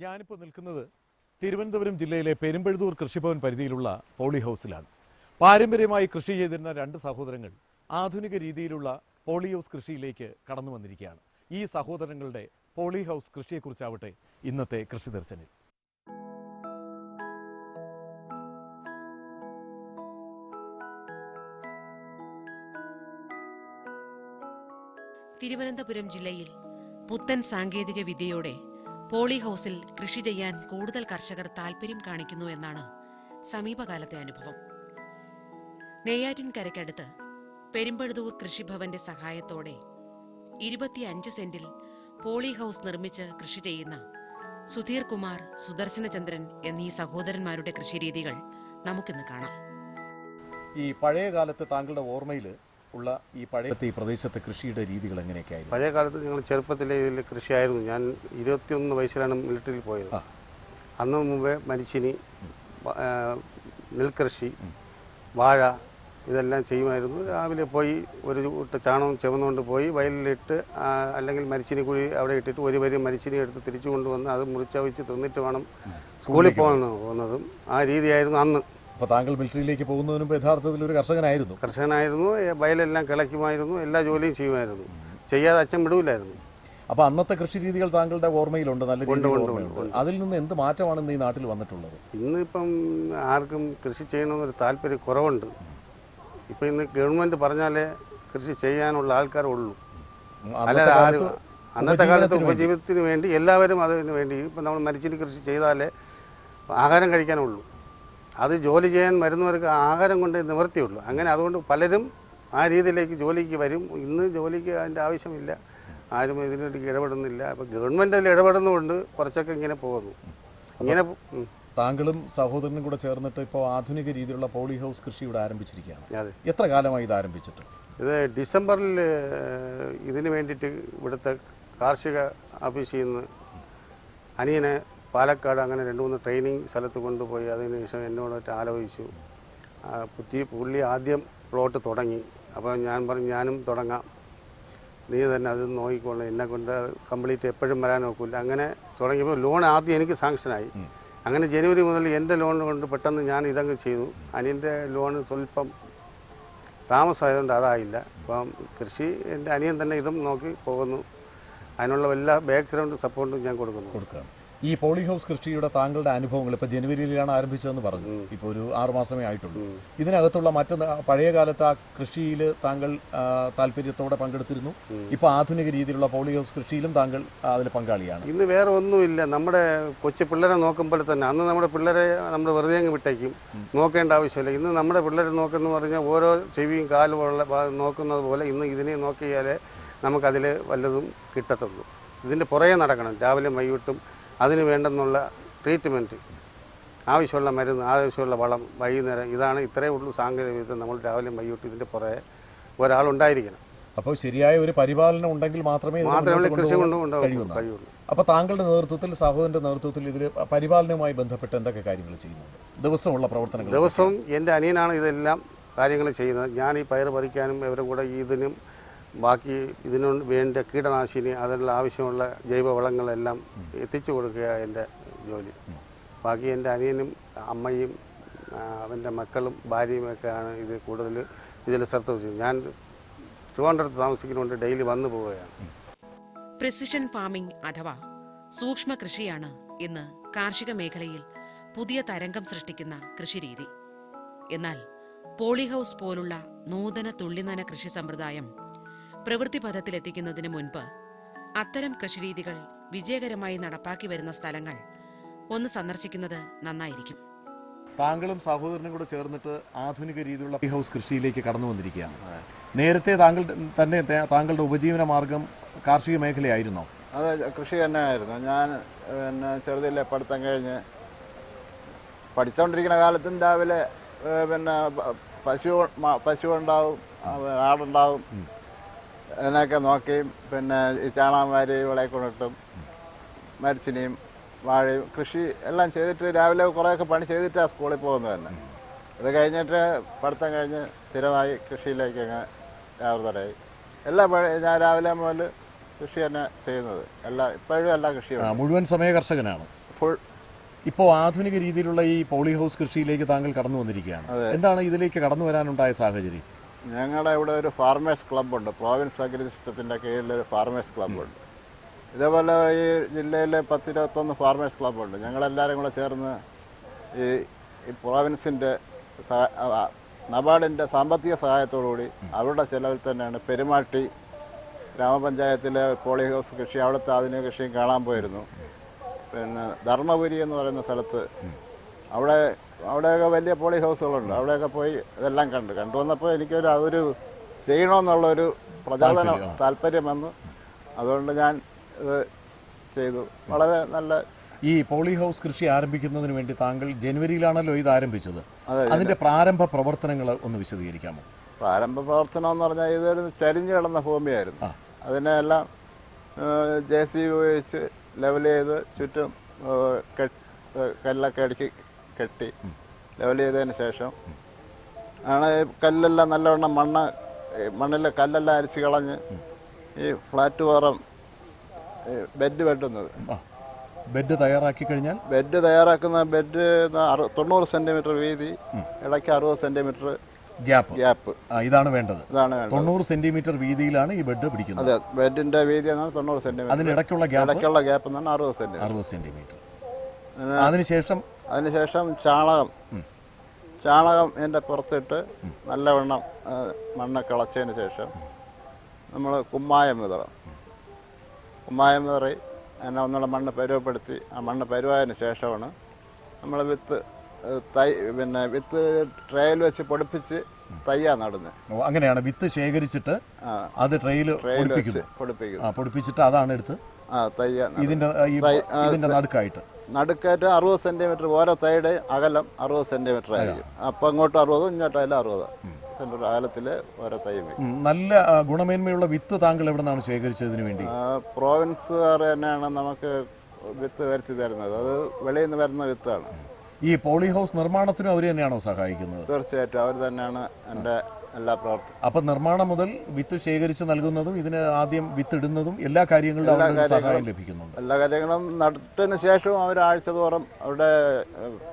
ഞാനിപ്പോൾ നിൽക്കുന്നത് തിരുവനന്തപുരം ജില്ലയിലെ പെരുമ്പഴുതൂർ കൃഷിഭവൻ പരിധിയിലുള്ള പോളി ഹൗസിലാണ്. പാരമ്പര്യമായി കൃഷി ചെയ്തിരുന്ന രണ്ട് സഹോദരങ്ങൾ ആധുനിക രീതിയിലുള്ള പോളി ഹൗസ് കൃഷിയിലേക്ക് കടന്നു വന്നിരിക്കുകയാണ്. ഈ സഹോദരങ്ങളുടെ പോളി ഹൗസ് കൃഷിയെക്കുറിച്ചാവട്ടെ ഇന്നത്തെ കൃഷി ദർശനിൽ. തിരുവനന്തപുരം ജില്ലയിൽ പുത്തൻ സാങ്കേതിക വിദ്യയോടെ പോളി ഹൗസിൽ കൃഷി ചെയ്യാൻ കൂടുതൽ കർഷകർ താൽപര്യം കാണിക്കുന്നു എന്നാണ് സമീപകാലത്തെ അനുഭവം. നെയ്യാറ്റിൻകരയ്ക്കടുത്ത് പെരുമ്പഴുതൂർ കൃഷിഭവന്റെ സഹായത്തോടെ 25 സെന്റിൽ പോളി ഹൗസ് നിർമ്മിച്ച് കൃഷി ചെയ്യുന്ന സുധീർ കുമാർ, സുദർശനചന്ദ്രൻ എന്നീ സഹോദരന്മാരുടെ കൃഷിരീതികൾ നമുക്കിന്ന് കാണാം. ഈ പഴയ കാലത്ത് താങ്കളുടെ ഓർമ്മയിൽ ഉള്ള ഈ പ്രദേശത്തെ കൃഷിയുടെ രീതികൾ എങ്ങനെയൊക്കെയായിരുന്നു? പഴയ കാലത്ത് ഞങ്ങൾ ചെറുപ്പത്തിലെ ഇതിൽ കൃഷിയായിരുന്നു. ഞാൻ 21 വയസ്സിലാണ് മിലിറ്ററിയിൽ പോയത്. അന്ന് മുമ്പേ മരിച്ചിനി, നെൽകൃഷി, വാഴ ഇതെല്ലാം ചെയ്യുമായിരുന്നു. രാവിലെ പോയി ഒരു കൂട്ട ചാണകം ചുമന്നുകൊണ്ട് പോയി വയലിലിട്ട്, അല്ലെങ്കിൽ മരിച്ചിനി കുഴി അവിടെ ഇട്ടിട്ട് ഒരു വരി മരിച്ചിനി എടുത്ത് തിരിച്ചു കൊണ്ടുവന്ന് അത് മുറിച്ചവച്ച് തിന്നിട്ട് വേണം സ്കൂളിൽ പോകുന്നതും ആ രീതിയായിരുന്നു അന്ന്. അപ്പോൾ താങ്കൾ മിലിറ്ററിയിലേക്ക് പോകുന്നതിന് മുമ്പ് യഥാർത്ഥത്തിൽ ഒരു കർഷകനായിരുന്നു. വയലെല്ലാം കിളയ്ക്കുമായിരുന്നു, എല്ലാ ജോലിയും ചെയ്യുമായിരുന്നു. ചെയ്യാതെ അച്ഛൻ വിടൂലായിരുന്നു. അപ്പോൾ അന്നത്തെ കൃഷി രീതികൾ താങ്കളുടെ ഓർമ്മയിലുണ്ട്, നല്ല രീതിയിൽ. അതിൽ നിന്ന് എന്ത് മാറ്റമാണ് ഇന്ന് ഈ നാട്ടിൽ വന്നിട്ടുള്ളത്? ഇന്നിപ്പം ആർക്കും കൃഷി ചെയ്യണമെന്നൊരു താല്പര്യം കുറവുണ്ട്. ഇപ്പം ഇന്ന് ഗവൺമെൻറ് പറഞ്ഞാലേ കൃഷി ചെയ്യാനുള്ള ആൾക്കാരുള്ളൂ. അല്ലാതെ ആരും അന്നത്തെ കാലത്ത് ഉപജീവനത്തിന് വേണ്ടി എല്ലാവരും അതിന് വേണ്ടി ഇപ്പം നമ്മൾ മരിച്ചിന് കൃഷി ചെയ്താലേ ആഹാരം കഴിക്കാനുള്ളൂ. അത് ജോലി ചെയ്യാൻ വരുന്നവർക്ക് ആഹാരം കൊണ്ട് നിവർത്തിയുള്ളൂ. അങ്ങനെ അതുകൊണ്ട് പലരും ആ രീതിയിലേക്ക് ജോലിക്ക് വരും. ഇന്ന് ജോലിക്ക് അതിൻ്റെ ആവശ്യമില്ല, ആരും ഇതിനോട്ട് ഇടപെടുന്നില്ല. അപ്പോൾ ഗവൺമെൻറ് അതിൽ ഇടപെടുന്നതുകൊണ്ട് കുറച്ചൊക്കെ ഇങ്ങനെ പോകുന്നു. ഇങ്ങനെ താങ്കളും സഹോദരനും കൂടെ ചേർന്നിട്ട് ഇപ്പോൾ ആധുനിക രീതിയിലുള്ള പോളി ഹൗസ് കൃഷി ഇവിടെ ആരംഭിച്ചിരിക്കുകയാണ്. അതെ. എത്ര കാലമായി ഇത് ആരംഭിച്ചിട്ട്? ഇത് ഡിസംബറിൽ ഇതിന് വേണ്ടിയിട്ട് ഇവിടുത്തെ കാർഷിക ഓഫീസിൽ നിന്ന് അനിയനെ പാലക്കാട് അങ്ങനെ 2-3 ട്രെയിനിങ് സ്ഥലത്ത് കൊണ്ടുപോയി അതിനുശേഷം എന്നോടൊക്കെ ആലോചിച്ചു. പുള്ളി ആദ്യം പ്ലോട്ട് തുടങ്ങി. അപ്പോൾ ഞാൻ പറഞ്ഞു ഞാനും തുടങ്ങാം, നീ തന്നെ അത് നോക്കിക്കോളൂ, എന്നെ കൊണ്ട് കംപ്ലീറ്റ് എപ്പോഴും വരാൻ നോക്കില്ല. അങ്ങനെ തുടങ്ങിയപ്പോൾ ലോൺ ആദ്യം എനിക്ക് സാങ്ഷനായി. അങ്ങനെ ജനുവരി മുതൽ എൻ്റെ ലോൺ കൊണ്ട് പെട്ടെന്ന് ഞാൻ ഇതങ്ങ് ചെയ്തു. അനിയൻ്റെ ലോൺ സ്വല്പം താമസമായതുകൊണ്ട് അതായില്ല. അപ്പം കൃഷി എൻ്റെ അനിയൻ തന്നെ ഇതും നോക്കി പോകുന്നു. അതിനുള്ള എല്ലാ ബാക്ക്ഗ്രൗണ്ട് സപ്പോർട്ടും ഞാൻ കൊടുക്കാം. ഈ പോളി ഹൗസ് കൃഷിയുടെ താങ്കളുടെ അനുഭവങ്ങൾ ഇപ്പോൾ ജനുവരിയിലാണ് ആരംഭിച്ചതെന്ന് പറഞ്ഞു. ഇപ്പോൾ ഒരു 6 മാസമേ ആയിട്ടുള്ളൂ. ഇതിനകത്തുള്ള പഴയ കാലത്ത് ആ കൃഷിയിൽ താങ്കൾ താല്പര്യത്തോടെ പങ്കെടുത്തിരുന്നു. ഇപ്പോൾ ആധുനിക രീതിയിലുള്ള പോളി ഹൗസ് കൃഷിയിലും താങ്കൾ അതിൽ പങ്കാളിയാണ്. ഇന്ന് വേറെ ഒന്നുമില്ല. നമ്മുടെ കൊച്ചു പിള്ളേരെ നോക്കുമ്പോൾ തന്നെ അന്ന് നമ്മുടെ പിള്ളേരെ നമ്മൾ വെറുതെ അങ്ങ് വിട്ടേക്കും, നോക്കേണ്ട ആവശ്യമില്ല. ഇന്ന് നമ്മുടെ പിള്ളേരെ നോക്കുന്ന പറഞ്ഞാൽ ഓരോ ചെവിയും കാലും നോക്കുന്നത് പോലെ ഇന്ന് ഇതിനെ നോക്കിയാലേ നമുക്കതിൽ വല്ലതും കിട്ടത്തുള്ളൂ. ഇതിൻ്റെ പുറകെ നടക്കണം, രാവിലെ വൈകിട്ടും അതിന് വേണ്ടെന്നുള്ള ട്രീറ്റ്മെൻറ്റ്, ആവശ്യമുള്ള മരുന്ന്, ആവശ്യമുള്ള വളം, വൈകുന്നേരം. ഇതാണ് ഇത്രയേ ഉള്ളൂ സാങ്കേതിക വിദ്യ. നമ്മൾ രാവിലെ വൈകിട്ട് ഇതിൻ്റെ പുറകെ ഒരാളുണ്ടായിരിക്കണം. അപ്പോൾ ശരിയായ ഒരു പരിപാലനം ഉണ്ടെങ്കിൽ മാത്രമേ കൃഷി കഴിയുള്ളൂ. അപ്പോൾ താങ്കളുടെ നേതൃത്വത്തിൽ, സഹോദരൻ്റെ നേതൃത്വത്തിൽ ഇതിൽ പരിപാലനവുമായി ബന്ധപ്പെട്ട് എന്തൊക്കെ കാര്യങ്ങൾ ചെയ്യുന്നുണ്ട്? ദിവസമുള്ള പ്രവർത്തനങ്ങൾ? ദിവസവും എൻ്റെ അനിയനാണ് ഇതെല്ലാം കാര്യങ്ങൾ ചെയ്യുന്നത്. ഞാൻ ഈ പയർ പറിക്കാനും ഇവരുടെ കൂടെ ഇതിനും ബാക്കി ഇതിനു വേണ്ട കീടനാശിനി അതിനുള്ള ആവശ്യമുള്ള ജൈവവളങ്ങളെല്ലാം എത്തിച്ചു കൊടുക്കുക എൻ്റെ ജോലി. ബാക്കി എൻ്റെ അനിയനും അമ്മയും അവൻ്റെ മക്കളും ഭാര്യയുമൊക്കെയാണ് ഇത് കൂടുതൽ ഇതിൽ ശ്രദ്ധ വെച്ചത്. ഞാൻ ട്രിവാൻഡ്രത്ത് താമസിക്കുന്നതുകൊണ്ട് ഡെയിലി വന്നു പോവുകയാണ്. പ്രിസിഷൻ ഫാമിംഗ് അഥവാ സൂക്ഷ്മ കൃഷിയാണ് ഇന്ന് കാർഷിക മേഖലയിൽ പുതിയ തരംഗം സൃഷ്ടിക്കുന്ന കൃഷിരീതി. എന്നാൽ പോളി ഹൗസ് പോലുള്ള നൂതന തുള്ളിനന കൃഷി സമ്പ്രദായം പ്രവൃത്തിപഥത്തിലെത്തിക്കുന്നതിന് മുൻപ് അത്തരം കൃഷിരീതികൾ വിജയകരമായി നടപ്പാക്കി വരുന്ന സ്ഥലങ്ങൾ ഒന്ന് സന്ദർശിക്കുന്നത് നന്നായിരിക്കും. താങ്കളും സഹോദരനും കൂടെ ചേർന്നിട്ട് ആധുനിക രീതിയിലുള്ള പോളി ഹൗസ് കൃഷിയിലേക്ക് കടന്നു വന്നിരിക്കുകയാണ്. നേരത്തെ താങ്കളുടെ ഉപജീവന മാർഗം കാർഷിക മേഖലയായിരുന്നോ? അതെ, കൃഷി തന്നെയായിരുന്നു. ഞാൻ ചെറുതിലെ പഠിത്തം കഴിഞ്ഞ് പഠിച്ചുകൊണ്ടിരിക്കുന്ന കാലത്തും രാവിലെ പശു ഉണ്ടാവും, ആടുണ്ടാവും, അതിനൊക്കെ നോക്കിയും ഈ ചാണകം വാരി വിളയെ കൊണ്ടിട്ടും മരിച്ചിനിയും വാഴയും കൃഷി എല്ലാം ചെയ്തിട്ട് രാവിലെ കുറേയൊക്കെ പണി ചെയ്തിട്ടാണ് സ്കൂളിൽ പോകുന്നത് തന്നെ. അത് കഴിഞ്ഞിട്ട് പഠിത്തം കഴിഞ്ഞ് സ്ഥിരമായി കൃഷിയിലേക്ക് അങ്ങ് വ്യാപൃതരായി. ഞാൻ രാവിലെ മുതൽ കൃഷി തന്നെ ചെയ്യുന്നത്. ഇപ്പോഴും എല്ലാ കൃഷിയും മുഴുവൻ സമയ കർഷകനാണ്. ഫുൾ. ഇപ്പോൾ ആധുനിക രീതിയിലുള്ള ഈ പോളി ഹൗസ് കൃഷിയിലേക്ക് താങ്കൾ കടന്നു വന്നിരിക്കുകയാണ്. എന്താണ് ഇതിലേക്ക് കടന്നു വരാനുണ്ടായ സാഹചര്യം? ഞങ്ങളുടെ ഇവിടെ ഒരു ഫാർമേഴ്സ് ക്ലബ്ബുണ്ട്, പ്രോവിൻസ് അഗ്രി സിസ്റ്റത്തിൻ്റെ കീഴിലൊരു ഫാർമേഴ്സ് ക്ലബ്ബുണ്ട്. ഇതേപോലെ ഈ ജില്ലയിൽ 10-21 ഫാർമേഴ്സ് ക്ലബ്ബുണ്ട്. ഞങ്ങളെല്ലാവരും കൂടെ ചേർന്ന് ഈ പ്രോവിൻസിൻ്റെ നബാർഡിൻ്റെ സാമ്പത്തിക സഹായത്തോടുകൂടി അവരുടെ ചിലവിൽ തന്നെയാണ് പെരുമാട്ടി ഗ്രാമപഞ്ചായത്തിലെ പോളി ഹൗസ് കൃഷി, അവിടുത്തെ ആധുനിക കൃഷിയും കാണാൻ പോയിരുന്നു. പിന്നെ ധർമ്മപുരി എന്ന് പറയുന്ന സ്ഥലത്ത് അവിടെയൊക്കെ വലിയ പോളി ഹൗസുകളുണ്ട്. അവിടെയൊക്കെ പോയി ഇതെല്ലാം കണ്ടു വന്നപ്പോൾ എനിക്കൊരു അതൊരു ചെയ്യണമെന്നുള്ളൊരു പ്രചോദനം താല്പര്യം വന്നു. അതുകൊണ്ട് ഞാൻ ഇത് ചെയ്തു. വളരെ നല്ല ഈ പോളി ഹൗസ് കൃഷി ആരംഭിക്കുന്നതിന് വേണ്ടി താങ്കൾ ജനുവരിയിലാണല്ലോ ഇത് ആരംഭിച്ചത്. അതിന്റെ പ്രാരംഭ പ്രവർത്തനങ്ങൾ ഒന്ന് വിശദീകരിക്കാമോ? പ്രാരംഭ പ്രവർത്തനം എന്ന് പറഞ്ഞാൽ ഇതൊരു ചരിഞ്ഞു കിടന്ന ഭൂമിയായിരുന്നു. അതിനെല്ലാം JCB ഉപയോഗിച്ച് ലെവൽ ചെയ്ത് ചുറ്റും കല്ലൊക്കെ അടുക്കി കെട്ടി ലെവൽ ചെയ്തതിന് ശേഷം ആണ് കല്ലെല്ലാം നല്ലവണ്ണം മണ്ണിൽ കല്ലെല്ലാം അരിച്ച് കളഞ്ഞ് ഈ ഫ്ലാറ്റ് വാറം ബെഡ് വെട്ടുന്നത്. ബെഡ് തയ്യാറാക്കി കഴിഞ്ഞാൽ ബെഡ് തയ്യാറാക്കുന്ന ബെഡ് 90 സെന്റിമീറ്റർ വീതി, ഇടയ്ക്ക് 60 സെന്റിമീറ്റർ ഗ്യാപ്പ്. ഇതാണ് വേണ്ടത്. 90 സെന്റിമീറ്റർ വീതിയിലാണ് ഈ ബെഡ് പിടിക്കുന്നത്. അതെ, ബെഡിന്റെ വീതി 90 സെന്റിമീറ്റർ. അതിനിടയ്ക്കുള്ള gap 60 centimetre. അതിനുശേഷം ചാണകം ഇതിൻ്റെ പുറത്തിട്ട് നല്ലവണ്ണം മണ്ണ് കിളച്ചതിന് ശേഷം നമ്മൾ കുമ്മായം വിതറി അതിനെ ഒന്നുള്ള മണ്ണ് പരുവപ്പെടുത്തി ആ മണ്ണ് പരുവായതിന് ശേഷമാണ് നമ്മൾ വിത്ത് ട്രേയിൽ വെച്ച് പൊടിപ്പിച്ച് തയ്യാ നടുന്നത്. അങ്ങനെയാണ് വിത്ത് ശേഖരിച്ചിട്ട് അത് ട്രേയിൽ പൊടിപ്പിച്ചിട്ട് അതാണ് എടുത്ത് ഇതിന്റെ നടുക്കായിട്ട് 60 സെന്റിമീറ്റർ ഓരോ തൈയുടെ അകലം 60 സെന്റിമീറ്റർ ആയിരിക്കും. അപ്പം അങ്ങോട്ട് 60, ഇങ്ങോട്ടതിൽ 60 സെന്റിമീറ്റർ അകലത്തിൽ ഓരോ തൈ. നല്ല ഗുണമേന്മയുള്ള വിത്ത് താങ്കൾ എവിടെ നിന്നാണ് ശേഖരിച്ചതിന് വേണ്ടി? പ്രോവിൻസുകാർ തന്നെയാണ് നമുക്ക് വിത്ത് വരുത്തി തരുന്നത്. അത് വെളിയിൽ നിന്ന് വരുന്ന വിത്താണ്. ഈ പോളി ഹൗസ് നിർമ്മാണത്തിനും അവർ തന്നെയാണോ സഹായിക്കുന്നത്? തീർച്ചയായിട്ടും അവർ തന്നെയാണ് എൻ്റെ എല്ലാ പ്രവർത്തനം. അപ്പം നിർമ്മാണം മുതൽ വിത്ത് ശേഖരിച്ച് നൽകുന്നതും ഇതിന് ആദ്യം വിത്ത് ഇടുന്നതും എല്ലാ കാര്യങ്ങളിലും സഹായം ലഭിക്കുന്നുണ്ട്. എല്ലാ കാര്യങ്ങളും നട്ടതിന് ശേഷവും അവർ ആഴ്ച തോറും അവിടെ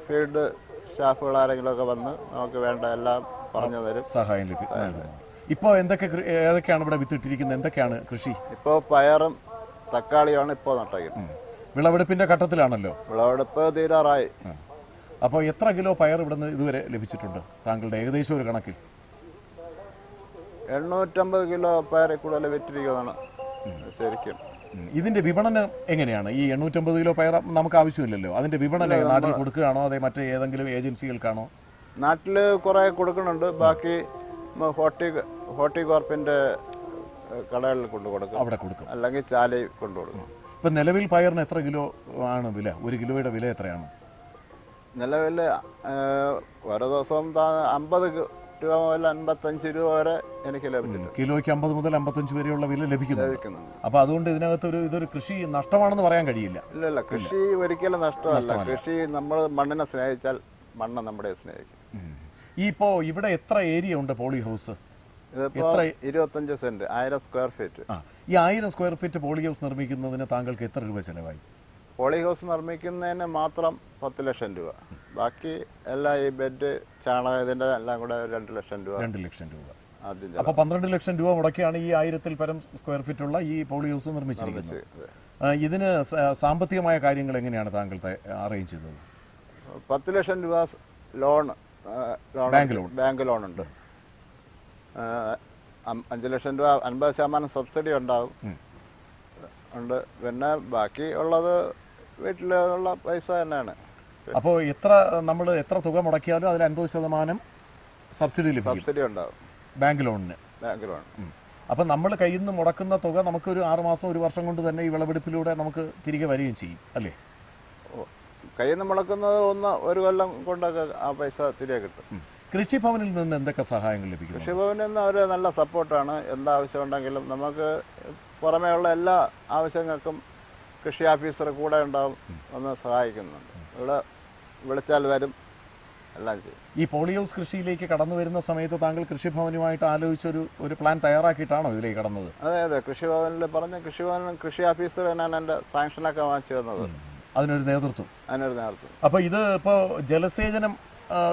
ഫീൽഡ് സ്റ്റാഫുകൾ ആരെങ്കിലുമൊക്കെ വന്ന് നമുക്ക് വേണ്ട എല്ലാം പറഞ്ഞു തരും, സഹായം ലഭിക്കുന്നു. ഇപ്പോൾ ഏതൊക്കെയാണ് ഇവിടെ വിത്തിട്ടിരിക്കുന്നത്? എന്തൊക്കെയാണ് കൃഷി? ഇപ്പോൾ പയറും തക്കാളിയാണ് ഇപ്പോൾ നട്ടേക്കുന്നത്. വിളവെടുപ്പിന്റെ ഘട്ടത്തിലാണല്ലോ. വിളവെടുപ്പ് തീരാറായി. അപ്പോൾ എത്ര കിലോ പയർ ഇവിടെ നിന്ന് ഇതുവരെ ലഭിച്ചിട്ടുണ്ട് താങ്കളുടെ ഏകദേശം ഒരു കണക്കിൽ? 850 കിലോ പയർ കൂടുതൽ വിറ്റിരിക്കുന്നതാണ് ശരിക്കും. ഇതിന്റെ വിപണനം എങ്ങനെയാണ്? ഈ 850 കിലോ പയർ നമുക്ക് ആവശ്യമില്ലല്ലോ. അതിന്റെ വിപണനം നാട്ടിൽ കൊടുക്കുകയാണോ അതേ മറ്റേ ഏതെങ്കിലും ഏജൻസികൾക്കാണോ? നാട്ടിൽ കുറേ കൊടുക്കുന്നുണ്ട്. ബാക്കി ഹോർട്ടികോർപ്പിന്റെ കടകളിൽ കൊടുക്കും. അവിടെ കൊടുക്കും, അല്ലെങ്കിൽ ചാലയിൽ കൊണ്ടുകൊടുക്കും. ഇപ്പം നിലവിൽ പയറിന് എത്ര കിലോ ആണ് വില? ഒരു കിലോയുടെ വില എത്രയാണ് നിലവിൽ? ഓരോ ദിവസവും 50 രൂപ മുതൽ 55 രൂപ വരെ എനിക്ക് ലഭിക്കുന്നു. കിലോയ്ക്ക് 50 മുതൽ 55 വരെയുള്ള വില ലഭിക്കുന്നു. അപ്പോൾ അതുകൊണ്ട് ഇതിനകത്ത് ഇതൊരു കൃഷി നഷ്ടമാണെന്ന് പറയാൻ കഴിയില്ല. ഇല്ല, കൃഷി ഒരിക്കലും നഷ്ടമല്ല. കൃഷി നമ്മൾ മണ്ണിനെ സ്നേഹിച്ചാൽ മണ്ണ് നമ്മുടെ സ്നേഹിക്കും. ഇപ്പോൾ ഇവിടെ എത്ര ഏരിയ ഉണ്ട് പോളി ഹൗസ്? ഇതിപ്പോൾ 25 സെന്റ്, 1000 സ്ക്വയർ ഫീറ്റ്. ഈ 1000 സ്ക്വയർ ഫീറ്റ് പോളി ഹൗസ് നിർമ്മിക്കുന്നതിന് താങ്കൾക്ക് എത്ര രൂപ ചിലവായി? പോളി ഹൗസ് നിർമ്മിക്കുന്നതിന് മാത്രം 10 ലക്ഷം രൂപ. ബാക്കി എല്ലാം ഈ ബെഡ്, ചാണകം, ഇതിൻ്റെ എല്ലാം കൂടെ 2 ലക്ഷം രൂപ. 2 ലക്ഷം രൂപ ആദ്യം. അപ്പോൾ 12 ലക്ഷം രൂപ മുടക്കിയാണ് ഈ 1000-ൽ പരം സ്ക്വയർ ഫീറ്റ് ഉള്ള ഈ പോളി ഹൗസ് നിർമ്മിച്ചിരിക്കുന്നത്. ഇതിന് സാമ്പത്തികമായ കാര്യങ്ങൾ എങ്ങനെയാണ് താങ്കൾ അറേഞ്ച് ചെയ്തത്? 10 ലക്ഷം രൂപ ബാങ്ക് ലോണുണ്ട്. 5 ലക്ഷം രൂപ 50% സബ്സിഡി ഉണ്ടാവും. പിന്നെ ബാക്കി ഉള്ളത് വീട്ടിലുള്ള പൈസ തന്നെയാണ്. അപ്പോൾ എത്ര തുക മുടക്കിയാലും അതിൽ 50% സബ്സിഡി ഉണ്ടാവും ബാങ്ക് ലോണിന്. അപ്പം നമ്മൾ കയ്യിൽ നിന്ന് മുടക്കുന്ന തുക നമുക്കൊരു 6 മാസം 1 വർഷം കൊണ്ട് തന്നെ ഈ വിളവെടുപ്പിലൂടെ നമുക്ക് തിരികെ വരികയും ചെയ്യും അല്ലേ? കയ്യിൽ നിന്ന് മുടക്കുന്നത് 1 കൊല്ലം കൊണ്ടൊക്കെ ആ പൈസ തിരികെ കിട്ടും. കൃഷിഭവനിൽ നിന്ന് എന്തൊക്കെ സഹായങ്ങൾ ലഭിക്കും? കൃഷിഭവനിൽ നിന്ന് അവർ നല്ല സപ്പോർട്ടാണ്. എന്താവശ്യമുണ്ടെങ്കിലും നമുക്ക് പുറമേയുള്ള എല്ലാ ആവശ്യങ്ങൾക്കും കൃഷി ഓഫീസർ കൂടെ ഉണ്ടാവും, ഒന്ന് സഹായിക്കുന്നുണ്ട്. ഇവിടെ വിളിച്ചാൽ വരും, എല്ലാം ചെയ്യും. ഈ പോളി ഹൗസ് കൃഷിയിലേക്ക് കടന്നു വരുന്ന സമയത്ത് താങ്കൾ കൃഷിഭവനുമായിട്ട് ആലോചിച്ചൊരു പ്ലാൻ തയ്യാറാക്കിയിട്ടാണോ ഇതിലേക്ക് കടന്നത്? അതെ, കൃഷിഭവനിൽ പറഞ്ഞ കൃഷി ഓഫീസർ തന്നെയാണ് എൻ്റെ സാങ്ഷനൊക്കെ വാങ്ങിച്ചു തന്നത്. അതിനൊരു നേതൃത്വം. അപ്പോൾ ഇത് ഇപ്പോൾ ജലസേചനം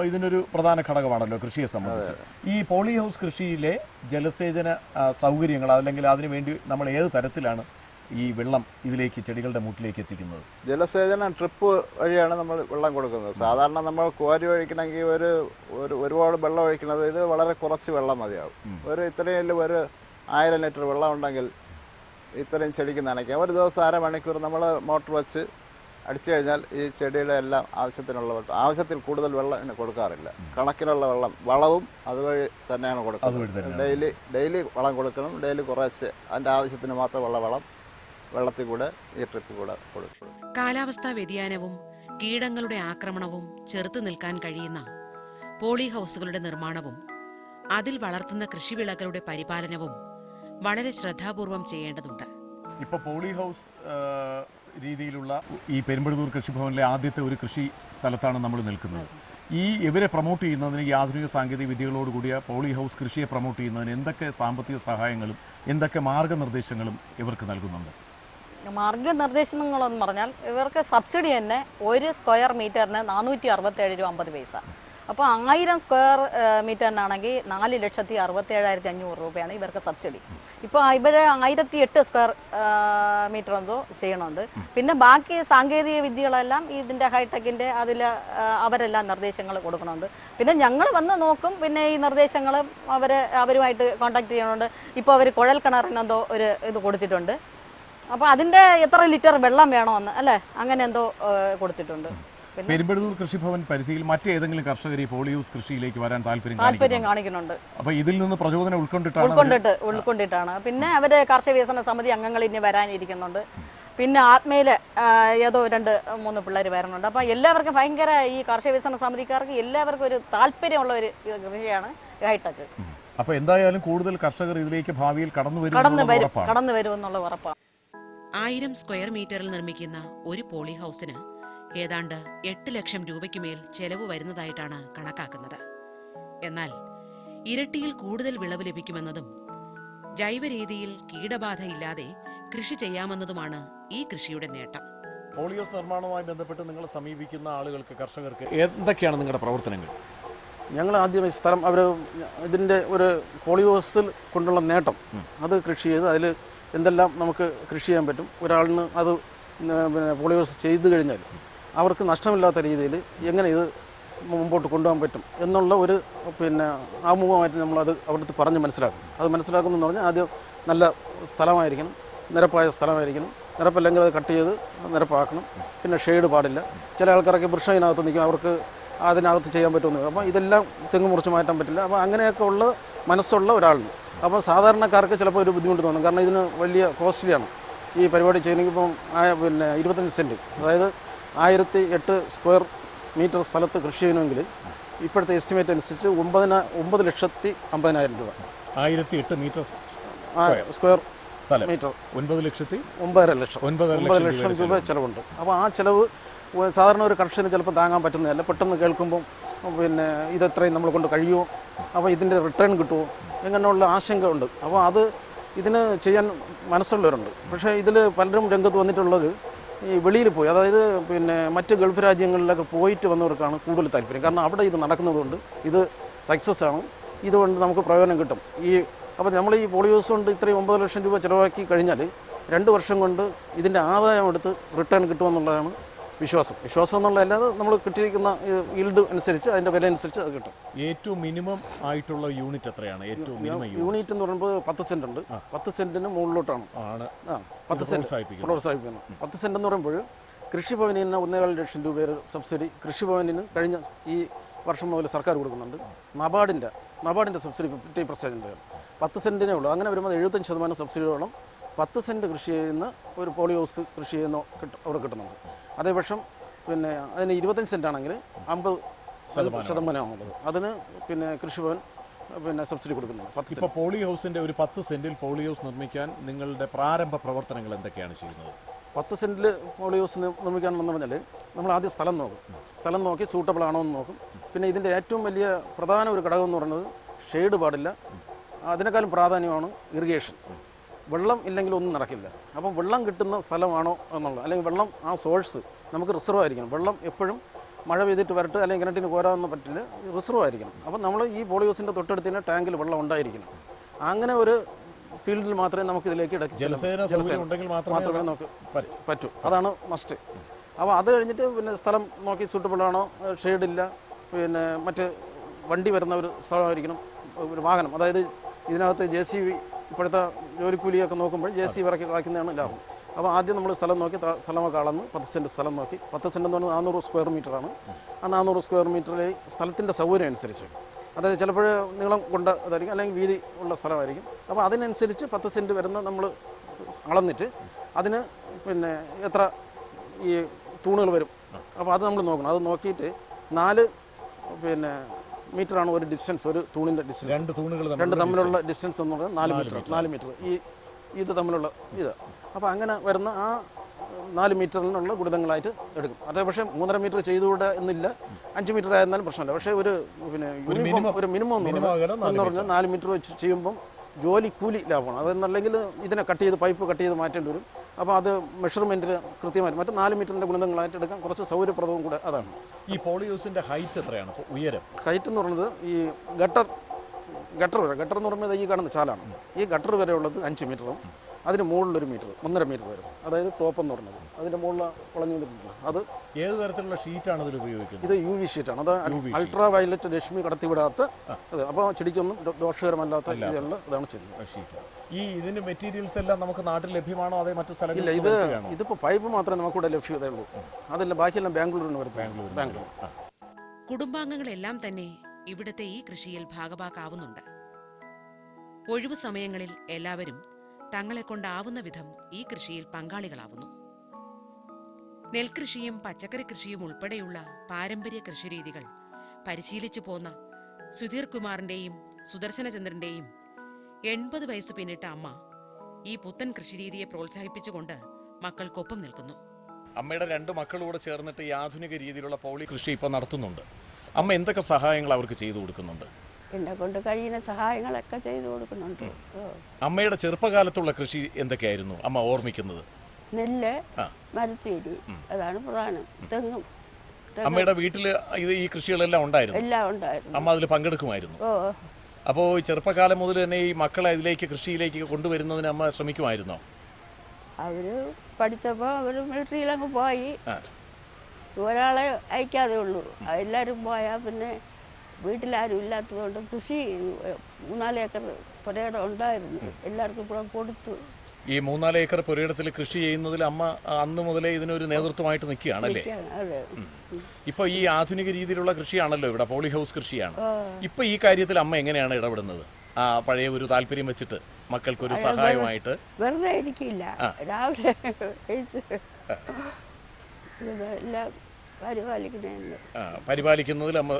ഇതിനൊരു പ്രധാന ഘടകമാണല്ലോ കൃഷിയെ സംബന്ധിച്ച്. ഈ പോളി ഹൗസ് കൃഷിയിലെ ജലസേചന സൗകര്യങ്ങൾ അല്ലെങ്കിൽ അതിനുവേണ്ടി നമ്മൾ ഏത് തരത്തിലാണ് ഈ വെള്ളം ഇതിലേക്ക് ചെടികളുടെ മൂട്ടിലേക്ക് എത്തിക്കുന്നത്? ജലസേചനം ട്രിപ്പ് വഴിയാണ് നമ്മൾ വെള്ളം കൊടുക്കുന്നത്. സാധാരണ നമ്മൾ കോരി ഒഴിക്കണമെങ്കിൽ ഒരുപാട് വെള്ളം ഒഴിക്കുന്നത് ഇത് വളരെ കുറച്ച് വെള്ളം മതിയാവും. ഇത്രയും ഒരു 1000 ലിറ്റർ വെള്ളം ഉണ്ടെങ്കിൽ ഇത്രയും ചെടിക്ക് നനയ്ക്കാം. ഒരു ദിവസം അരമണിക്കൂർ നമ്മൾ മോട്ടർ വെച്ച് അടിച്ചു കഴിഞ്ഞാൽ ഈ ചെടിയുടെ എല്ലാം ആവശ്യത്തിൽ കൂടുതൽ വെള്ളം കൊടുക്കാറില്ല. കണക്കിനുള്ള വെള്ളം വളവും അതുവഴി തന്നെയാണ് കൊടുക്കുന്നത്. ഡെയിലി വളം കൊടുക്കണം. ഡെയിലി കുറച്ച് അതിൻ്റെ ആവശ്യത്തിന് മാത്രമുള്ള വെള്ളത്തിൽ കൂടെ ഈ ട്രിപ്പിൽ കൂടെ കൊടുക്കും. കാലാവസ്ഥാ വ്യതിയാനവും കീടങ്ങളുടെ ആക്രമണവും ചെറുത്തു നിൽക്കാൻ കഴിയുന്ന പോളി ഹൗസുകളുടെ നിർമ്മാണവും അതിൽ വളർത്തുന്ന കൃഷിവിളകളുടെ പരിപാലനവും വളരെ ശ്രദ്ധാപൂർവം ചെയ്യേണ്ടതുണ്ട്. ഇപ്പോൾ പോളി ഹൗസ് രീതിയിലുള്ള ഈ പെരുമ്പഴൂർ കൃഷിഭവനിലെ ആദ്യത്തെ ഒരു കൃഷി സ്ഥലത്താണ് നമ്മൾ നിൽക്കുന്നത്. ഇവരെ പ്രൊമോട്ട് ചെയ്യുന്നതിന് ഈ ആധുനിക സാങ്കേതിക വിദ്യകളോടുകൂടിയ പോളി ഹൗസ് കൃഷിയെ പ്രൊമോട്ട് ചെയ്യുന്നതിന് എന്തൊക്കെ സാമ്പത്തിക സഹായങ്ങളും എന്തൊക്കെ മാർഗനിർദ്ദേശങ്ങളും ഇവർക്ക് നൽകുന്നുണ്ട്? മാർഗനിർദ്ദേശങ്ങളെന്ന് പറഞ്ഞാൽ ഇവർക്ക് സബ്സിഡി തന്നെ 1 സ്ക്വയർ മീറ്ററിന് 467 രൂപ 50 പൈസ. അപ്പോൾ 1000 സ്ക്വയർ മീറ്ററിനാണെങ്കിൽ 4,67,500 രൂപയാണ് ഇവർക്ക് സബ്സിഡി. ഇപ്പോൾ ഇവർ 1008 സ്ക്വയർ മീറ്റർ എന്തോ ചെയ്യണമുണ്ട്. പിന്നെ ബാക്കി സാങ്കേതിക വിദ്യകളെല്ലാം ഇതിൻ്റെ ഹൈടെക്കിൻ്റെ അതിൽ അവരെല്ലാം നിർദ്ദേശങ്ങൾ കൊടുക്കണമുണ്ട്. പിന്നെ ഞങ്ങൾ വന്ന് നോക്കും. പിന്നെ ഈ നിർദ്ദേശങ്ങൾ അവരുമായിട്ട് കോൺടാക്ട് ചെയ്യണമുണ്ട്. ഇപ്പോൾ അവർ കുഴൽ കിണറിനെന്തോ ഒരു ഇത് കൊടുത്തിട്ടുണ്ട്. അപ്പോൾ അതിൻ്റെ എത്ര ലിറ്റർ വെള്ളം വേണമെന്ന് അല്ലേ അങ്ങനെ എന്തോ കൊടുത്തിട്ടുണ്ട്. പെരുമ്പഴൂർ കൃഷിഭവൻ പരിധിയിൽ മറ്റേതെങ്കിലും കർഷകർ ഈ പോളി ഹൗസ് കൃഷിയിലേക്ക് വരാൻ താല്പര്യം കാണിക്കുന്നുണ്ട്? അപ്പോൾ ഇതിൽ നിന്ന് പ്രചോദനം ഉൾക്കൊണ്ടിട്ടാണ്. പിന്നെ അവർ കാർഷിക വികസന സമിതി അംഗങ്ങൾ ഇനി വരാനിരിക്കുന്നുണ്ട്. പിന്നെ ആത്മയിലെ ഏതോ 2-3 പിള്ളേർ വരണുണ്ട്. അപ്പോൾ എല്ലാവർക്കും ഭയങ്കര ഈ കാർഷിക വികസന സമിതിക്കാർക്ക് എല്ലാവർക്കും ഒരു താല്പര്യമുള്ള ഒരു കൃഷിയാണ് ഹൈടെക്. അപ്പോൾ എന്തായാലും കൂടുതൽ കർഷകർ ഇതിലേക്ക് ഭാവിയിൽ കടന്നു വരുമെന്നുള്ള ഉറപ്പാണ്. 1000 സ്ക്വയർ മീറ്ററിൽ നിർമ്മിക്കുന്ന ഒരു പോളി ഹൗസിന് ഏതാണ്ട് 8 ലക്ഷം രൂപയ്ക്ക് മേൽ ചെലവ് വരുന്നതായിട്ടാണ് കണക്കാക്കുന്നത്. എന്നാൽ ഇരട്ടിയിൽ കൂടുതൽ വിളവ് ലഭിക്കുമെന്നതും ജൈവരീതിയിൽ കീടബാധയില്ലാതെ കൃഷി ചെയ്യാമെന്നതുമാണ് ഈ കൃഷിയുടെ നേട്ടം. പോളി ഹൗസ് നിർമ്മാണവുമായി ബന്ധപ്പെട്ട് നിങ്ങൾ സമീപിക്കുന്ന ആളുകൾക്ക്, കർഷകർക്ക് എന്തൊക്കെയാണ് നിങ്ങളുടെ പ്രവർത്തനങ്ങൾ? ഞങ്ങൾ ആദ്യം സ്ഥലം ഇതിൻ്റെ ഒരു പോളി ഹൗസിൽ കൊണ്ടുള്ള നേട്ടം അത് കൃഷി ചെയ്ത് അതിൽ എന്തെല്ലാം നമുക്ക് കൃഷി ചെയ്യാൻ പറ്റും. ഒരാളിന് അത് പിന്നെ പോളി ഹൗസ് ചെയ്തു കഴിഞ്ഞാൽ അവർക്ക് നഷ്ടമില്ലാത്ത രീതിയിൽ എങ്ങനെ ഇത് മുമ്പോട്ട് കൊണ്ടുപോകാൻ പറ്റും എന്നുള്ള ഒരു ആമുഖമായിട്ട് നമ്മളത് അവിടുത്തെ പറഞ്ഞ് മനസ്സിലാക്കും. അത് മനസ്സിലാക്കുന്നതെന്ന് പറഞ്ഞാൽ ആദ്യം നല്ല സ്ഥലമായിരിക്കണം, നിരപ്പായ സ്ഥലമായിരിക്കണം. നിരപ്പല്ലെങ്കിൽ അത് കട്ട് ചെയ്ത് നിരപ്പാക്കണം. പിന്നെ ഷെയ്ഡ് പാടില്ല. ചില ആൾക്കാരൊക്കെ വൃക്ഷത്തിനകത്ത് നിൽക്കും, അവർക്ക് അതിനകത്ത് ചെയ്യാൻ പറ്റുമെന്ന്. അപ്പോൾ ഇതെല്ലാം തെങ്ങ് മുറിച്ച് മാറ്റാൻ പറ്റില്ല. അപ്പോൾ അങ്ങനെയൊക്കെ ഉള്ള മനസ്സുള്ള ഒരാളിന് അപ്പോൾ സാധാരണക്കാർക്ക് ചിലപ്പോൾ ഒരു ബുദ്ധിമുട്ട് തോന്നും. കാരണം ഇതിന് വലിയ കോസ്റ്റ്ലിയാണ് ഈ പരിപാടി ചെയ്യണമെങ്കിൽ. ഇപ്പം 25 സെൻറ്റ്, അതായത് 1008 സ്ക്വയർ മീറ്റർ സ്ഥലത്ത് കൃഷി ചെയ്യണമെങ്കിൽ ഇപ്പോഴത്തെ എസ്റ്റിമേറ്റ് അനുസരിച്ച് 9,50,000 രൂപ. 1008 മീറ്റർ സ്ക്വയർ മീറ്റർ 9 ലക്ഷം രൂപ ചിലവുണ്ട്. അപ്പോൾ ആ ചിലവ് സാധാരണ ഒരു കർഷകന് ചിലപ്പോൾ താങ്ങാൻ പറ്റുന്നതല്ല. പെട്ടെന്ന് കേൾക്കുമ്പം ഇതെത്രയും നമ്മൾ കൊണ്ട് കഴിയുമോ, അപ്പോൾ ഇതിൻ്റെ റിട്ടേൺ കിട്ടുമോ എങ്ങനെയുള്ള ആശങ്ക ഉണ്ട്. അപ്പോൾ അത് ഇതിന് ചെയ്യാൻ മനസ്സുള്ളവരുണ്ട്. പക്ഷേ ഇതിൽ പലരും രംഗത്ത് വന്നിട്ടുള്ളത് ഈ വെളിയിൽ പോയി, അതായത് മറ്റ് ഗൾഫ് രാജ്യങ്ങളിലൊക്കെ പോയിട്ട് വന്നവർക്കാണ് കൂടുതൽ താല്പര്യം. കാരണം അവിടെ ഇത് നടക്കുന്നതുകൊണ്ട് ഇത് സക്സസ് ആണ്, ഇതുകൊണ്ട് നമുക്ക് പ്രയോജനം കിട്ടും. അപ്പോൾ നമ്മൾ ഈ പോളി ഹൗസ് കൊണ്ട് ഇത്രയും 9 ലക്ഷം രൂപ ചിലവാക്കി കഴിഞ്ഞാൽ 2 വർഷം കൊണ്ട് ഇതിൻ്റെ ആദായം എടുത്ത് റിട്ടേൺ കിട്ടുമെന്നുള്ളതാണ് വിശ്വാസം എന്നുള്ളതല്ലാതെ നമ്മൾ കിട്ടിയിരിക്കുന്ന ഈൽഡ് അനുസരിച്ച് അതിൻ്റെ വില അനുസരിച്ച് അത് കിട്ടും. ഏറ്റവും മിനിമം ആയിട്ടുള്ള യൂണിറ്റ് എത്രയാണ്? ഏറ്റവും മിനിമം യൂണിറ്റ് എന്ന് പറയുമ്പോൾ 10 സെൻറ്റ് ഉണ്ട്. 10 സെൻറ്റിന് മുകളിലോട്ടാണ് 10 സെൻറ്റ് പ്രോത്സാഹിപ്പിക്കുന്നത്. 10 സെൻറ്റ് എന്ന് പറയുമ്പോൾ കൃഷിഭവനിൽ നിന്ന് 1,4 ലക്ഷം രൂപ സബ്സിഡി കൃഷിഭവനിന് കഴിഞ്ഞ ഈ വർഷം മുതൽ സർക്കാർ കൊടുക്കുന്നുണ്ട്. നബാർഡിൻ്റെ സബ്സിഡി 50% 10 സെൻറ്റിനേ ഉള്ളൂ. അങ്ങനെ വരുമ്പോൾ 75% സബ്സിഡിയോളം 10 സെൻറ്റ് കൃഷി ചെയ്യുന്ന ഒരു പോളി ഹൗസ് കൃഷി ചെയ്യുന്ന അവിടെ കിട്ടുന്നുണ്ട്. അതേപക്ഷം അതിന് 25 സെൻറ്റ് ആണെങ്കിൽ 50% അതിന് കൃഷിഭവൻ സബ്സിഡി കൊടുക്കുന്നുണ്ട്. ഇപ്പോൾ പോളി ഹൗസിൻ്റെ ഒരു 10 സെൻറ്റിൽ പോളി ഹൗസ് നിർമ്മിക്കാൻ നിങ്ങളുടെ പ്രാരംഭ പ്രവർത്തനങ്ങൾ എന്തൊക്കെയാണ് ചെയ്യുന്നത്? 10 സെൻറ്റിൽ പോളി ഹൗസ് നിർമ്മിക്കാൻ എന്ന് പറഞ്ഞാൽ നമ്മൾ ആദ്യം സ്ഥലം നോക്കി സൂട്ടബിൾ ആണോ എന്ന് നോക്കും. പിന്നെ ഇതിൻ്റെ ഏറ്റവും വലിയ പ്രധാന ഒരു ഘടകം എന്ന് പറയുന്നത് ഷെയ്ഡ് പാടില്ല. അതിനേക്കാളും പ്രാധാന്യമാണ് ഇറിഗേഷൻ. വെള്ളം ഇല്ലെങ്കിൽ ഒന്നും നടക്കില്ല. അപ്പം വെള്ളം കിട്ടുന്ന സ്ഥലമാണോ എന്നുള്ളത്, അല്ലെങ്കിൽ വെള്ളം ആ സോഴ്സ് നമുക്ക് റിസർവ് ആയിരിക്കണം. വെള്ളം എപ്പോഴും മഴ പെയ്തിട്ട് വരട്ടെ അല്ലെങ്കിൽ കിണറ്റിന് കോരാനൊന്നും പറ്റില്ല, റിസർവ് ആയിരിക്കണം. അപ്പം നമ്മൾ ഈ പോളി ഹൗസിൻ്റെ തൊട്ടടുത്ത് തന്നെ ടാങ്കിൽ വെള്ളം ഉണ്ടായിരിക്കണം. അങ്ങനെ ഒരു ഫീൽഡിൽ മാത്രമേ നമുക്ക് ഇതിലേക്ക് ഇടയ്ക്ക് മാത്രമേ നമുക്ക് പറ്റൂ. അതാണ് മസ്റ്റ്. അപ്പോൾ അത് കഴിഞ്ഞിട്ട് പിന്നെ സ്ഥലം നോക്കി സൂട്ടബിൾ ആണോ, ഷെയ്ഡില്ല, പിന്നെ മറ്റ് വണ്ടി വരുന്ന ഒരു സ്ഥലമായിരിക്കണം, ഒരു വാഹനം. അതായത് ഇതിനകത്ത് JCB ഇപ്പോഴത്തെ ജോലിക്കൂലിയൊക്കെ നോക്കുമ്പോൾ JCB ഇറക്കി കളയ്ക്കുന്നതാണ് ലാഭം. അപ്പോൾ ആദ്യം നമ്മൾ സ്ഥലം നോക്കി, സ്ഥലമൊക്കെ അളന്ന് 10 സെൻറ്റ് സ്ഥലം നോക്കി. 10 സെൻറ്റ് എന്ന് പറഞ്ഞാൽ 400 സ്ക്വയർ മീറ്ററാണ്. ആ 400 സ്ക്വയർ മീറ്ററിൽ സ്ഥലത്തിൻ്റെ സൗകര്യം അനുസരിച്ച്, അതായത് ചിലപ്പോൾ നീളം കൊണ്ട് അതായിരിക്കും, അല്ലെങ്കിൽ വീതി ഉള്ള സ്ഥലമായിരിക്കും. അപ്പോൾ അതിനനുസരിച്ച് 10 സെൻറ്റ് വരുന്ന നമ്മൾ അളന്നിട്ട് അതിന് പിന്നെ എത്ര ഈ തൂണുകൾ വരും, അപ്പോൾ അത് നമ്മൾ നോക്കണം. അത് നോക്കിയിട്ട് 4 പിന്നെ മീറ്ററാണ് ഒരു ഡിസ്റ്റൻസ്, ഒരു തൂണിൻ്റെ ഡിസ്റ്റൻസ്. രണ്ട് തമ്മിലുള്ള ഡിസ്റ്റൻസ് എന്ന് പറഞ്ഞാൽ 4 മീറ്റർ. ഇത് തമ്മിലുള്ള ഇത്. അപ്പോൾ അങ്ങനെ വരുന്ന ആ 4 മീറ്ററിനുള്ള ഗുണിതങ്ങളായിട്ട് എടുക്കും. അതേ പക്ഷേ 3.5 മീറ്റർ ചെയ്തുകൂടെ എന്നില്ല, 5 മീറ്റർ ആയിരുന്നാലും പ്രശ്നമില്ല. പക്ഷേ ഒരു പിന്നെ യൂണിഫോം ഒരു മിനിമം എന്ന് പറഞ്ഞാൽ 4 മീറ്റർ വെച്ച് ചെയ്യുമ്പം ജോലി കൂലി ലാഭമാണ്. അതെന്നല്ലെങ്കിൽ ഇതിനെ പൈപ്പ് കട്ട് ചെയ്ത് മാറ്റേണ്ടി വരും. അപ്പോൾ അത് മെഷർമെൻറ്റിന് കൃത്യമായിട്ട് മറ്റേ 4 മീറ്ററിൻ്റെ ഗുണിതങ്ങളായിട്ട് എടുക്കാൻ കുറച്ച് സൗകര്യപ്രദവും കൂടെ അതാണ്. ഈ പോളി ഹൗസിൻ്റെ ഹൈറ്റ് എത്രയാണ്, ഉയരം? ഹൈറ്റ് എന്ന് പറയുന്നത് ഈ ഗട്ടർ എന്ന് പറയുന്നത് ഈ കാണുന്ന ചാലാണ്. ഈ ഗട്ടർ വരെ ഉള്ളത് 5 മീറ്ററും അതിന് മുകളിലൊരു മീറ്റർ, 1.5 മീറ്റർ വരും. അതായത് ടോപ്പ് എന്ന് പറയുന്നത് അതിൻ്റെ മുകളിൽ വളഞ്ഞു അത് ഏത് തരത്തിലുള്ള ഷീറ്റാണ് ഇതിൽ ഉപയോഗിക്കുന്നത്? ഇത് UV ഷീറ്റാണ്. അത് അൾട്രാ വയലറ്റ് രശ്മി കടത്തിവിടാത്ത അത്, അപ്പോൾ ചെടിക്കൊന്നും ദോഷകരമല്ലാത്ത രീതിയിലുള്ള ഇതാണ് ചെയ്യുന്നത്. ഈ ഇതിൻ്റെ മെറ്റീരിയൽസ് എല്ലാം നമുക്ക് നാട്ടിൽ ലഭ്യമാണോ, അതേ മറ്റു സ്ഥലങ്ങളിൽ? ഇല്ല, ഇതിപ്പോൾ പൈപ്പ് മാത്രമേ നമുക്കിവിടെ ലഭ്യതയുള്ളൂ. അതെല്ലാം ബാക്കിയെല്ലാം ബാംഗ്ലൂരിന് വരുന്നത്. ബാംഗ്ലൂർ കുടുംബാംഗങ്ങളെല്ലാം തന്നെ ഇവിടുത്തെ ഈ കൃഷിയിൽ ഭാഗഭാക്കാവുന്നുണ്ട്. ഒഴിവു സമയങ്ങളിൽ എല്ലാവരും തങ്ങളെ കൊണ്ടാവുന്ന വിധം ഈ കൃഷിയിൽ പങ്കാളികളാവുന്നു. നെൽകൃഷിയും പച്ചക്കറി കൃഷിയും ഉൾപ്പെടെയുള്ള പാരമ്പര്യ കൃഷിരീതികൾ പരിശീലിച്ചു പോന്ന സുധീർ കുമാറിന്റെയും സുദർശനചന്ദ്രന്റെയും 80 വയസ്സ് പിന്നിട്ട അമ്മ ഈ പുത്തൻ കൃഷിരീതിയെ പ്രോത്സാഹിപ്പിച്ചുകൊണ്ട് മക്കൾക്കൊപ്പം നിൽക്കുന്നു. അമ്മയുടെ 2 മക്കളൂടെ ചേർന്നിട്ട് ഈ ആധുനിക രീതിയിലുള്ള പോളി കൃഷി ഇപ്പോൾ നടത്തുന്നുണ്ട്. അമ്മ എന്തൊക്കെ സഹായങ്ങൾ അവർക്ക് ചെയ്തു കൊടുക്കുന്നുണ്ട്? എന്നെ കൊണ്ട് കഴിയുന്ന സഹായങ്ങളൊക്കെ ചെയ്തു കൊടുക്കുന്നുണ്ട്. അമ്മയുടെ ചെറുപ്പകാലത്തുള്ള കൃഷി എന്തൊക്കെയായിരുന്നു അമ്മ ഓർമ്മിക്കുന്നത്? നെല്ല്, മരച്ചീനി, അതാണ് പ്രധാനം. തെങ്ങും. അമ്മയുടെ വീട്ടിൽ ഈ കൃഷികളെല്ലാം ഉണ്ടായിരുന്നു? എല്ലാം ഉണ്ടായിരുന്നു. അമ്മ അതിൽ പങ്കെടുക്കുമായിരുന്നു? അപ്പോൾ ചെറുപ്പകാലം മുതൽ തന്നെ ഈ മക്കളെ ഇതിലേക്ക് കൃഷിയിലേക്ക് കൊണ്ടുവരുന്നതിന് അമ്മ ശ്രമിക്കുമായിരുന്നോ? അവര് പഠിച്ചപ്പോൾ അവർ മിലിറ്ററിയിലങ്ങ് പോയി. ഒരാളെ അയക്കാതെ ഉള്ളൂ. എല്ലാവരും പോയാൽ പിന്നെ വീട്ടിലാരും ഇല്ലാത്തതുകൊണ്ട് കൃഷി 3-4 ഏക്കർ പുരയിടം ഉണ്ടായിരുന്നു. എല്ലാവർക്കും ഇപ്പോൾ കൊടുത്തു. ഈ 3-4 ഏക്കർ പുരയിടത്തിൽ കൃഷി ചെയ്യുന്നതിൽ അമ്മ അന്ന് മുതലേ ഇതിനൊരു നേതൃത്വമായിട്ട് നിൽക്കുകയാണല്ലേ? ഇപ്പൊ ഈ ആധുനിക രീതിയിലുള്ള കൃഷിയാണല്ലോ ഇവിടെ, പോളി ഹൗസ് കൃഷിയാണ്. ഇപ്പൊ ഈ കാര്യത്തിൽ അമ്മ എങ്ങനെയാണ് ഇടപെടുന്നത്? ആ പഴയ ഒരു താല്പര്യം വെച്ചിട്ട് മക്കൾക്കൊരു സഹായമായിട്ട്? വെറുതെ ഇരിക്കില്ല, രാവിലെ എല്ലാം പരിപാലിക്കുന്നതിൽ അമ്മ